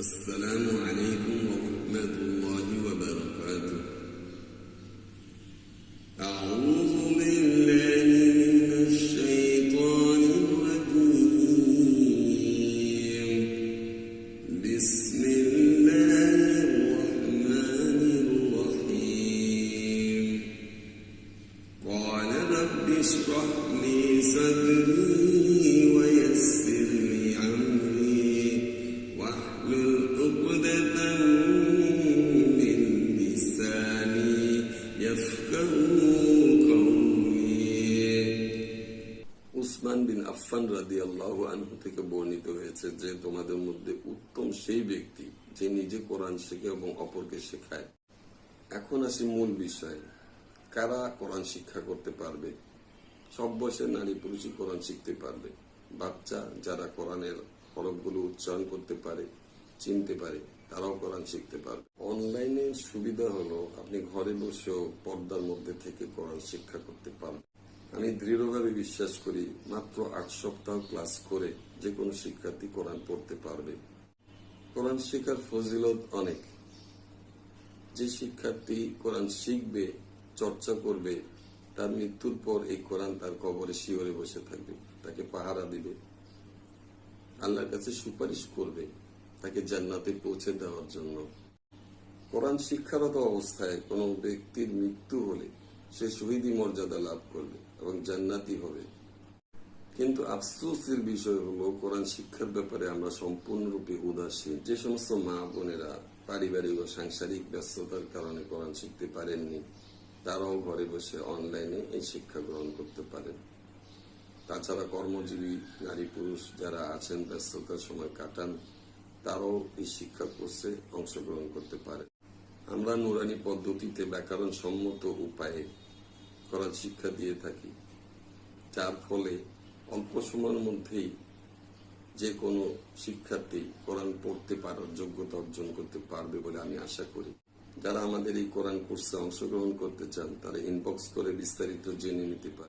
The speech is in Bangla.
السلام عليكم ورحمة الله وبركاته. أعوذ بالله من الشيطان الرجيم. بسم الله الرحمن الرحيم. قال رب اشرح لي صدري ويسر لي أمري واحلل عقدة من لساني يفقهوا قولي. উসমান বিন আফফান রাদিয়াল্লাহু আনহু থেকে বর্ণিত হয়েছে যে তোমাদের মধ্যে উত্তম সেই ব্যক্তি যে নিজে কোরআন শেখে এবং অপরকে শেখায়। এখন আসি মূল বিষয়, কারা কোরআন শিক্ষা করতে পারবে? সব বয়সের নারী পুরুষই কোরআন শিখতে পারবে। বাচ্চা যারা কোরআনের হরফগুলো উচ্চারণ করতে পারে, চিনতে পারে, তারাও কোরআন শিখতে পারবে। অনলাইনে সুবিধা হলো আপনি ঘরে বসেও পর্দার মধ্যে থেকে কোরআন শিক্ষা করতে পারবেন। আমি দৃঢ়ভাবে বিশ্বাস করি মাত্র 8 সপ্তাহ ক্লাস করে যে কোনো শিক্ষার্থী কোরআন পড়তে পারবে। কোরআন শেখার ফজিলত অনেক। যে শিক্ষার্থী কোরআন শিখবে, চর্চা করবে, তার মৃত্যুর পর এই কোরআন তার কবরে শিওরে বসে থাকবে, তাকে পাহারা দিবে, আল্লাহর কাছে সুপারিশ করবে তাকে জান্নাতে পৌঁছে দেওয়ার জন্য। কোরআন শিক্ষারত অবস্থায় কোনো ব্যক্তির মৃত্যু হলে সে শহীদি মর্যাদা লাভ করবে এবং জান্নাতি হবে। কিন্তু আফসোসের বিষয় হলো কোরআন শিক্ষার ব্যাপারে আমরা সম্পূর্ণরূপে উদাসীন। যে সমস্ত মা বোনেরা পারিবারিক ও সাংসারিক ব্যস্ততার কারণে কোরআন শিখতে পারেননি, তারাও ঘরে বসে অনলাইনে এই শিক্ষা গ্রহণ করতে পারেন। তাছাড়া কর্মজীবী নারী পুরুষ যারা আছেন, ব্যস্ততার সময় কাটান, তারাও এই শিক্ষা কোর্সে অংশগ্রহণ করতে পারে। আমরা নুরানি পদ্ধতিতে ব্যাকরণ সম্মত উপায়ে কোরআন শিক্ষা দিয়ে থাকি, যার ফলে অল্প সময়ের মধ্যেই যে কোনো শিক্ষার্থী কোরআন পড়তে পারার যোগ্যতা অর্জন করতে পারবে বলে আমি আশা করি। যারা আমাদের এই কোরআন কোর্সে অংশগ্রহণ করতে চান তারা ইনবক্স করে বিস্তারিত জেনে নিতে পারে।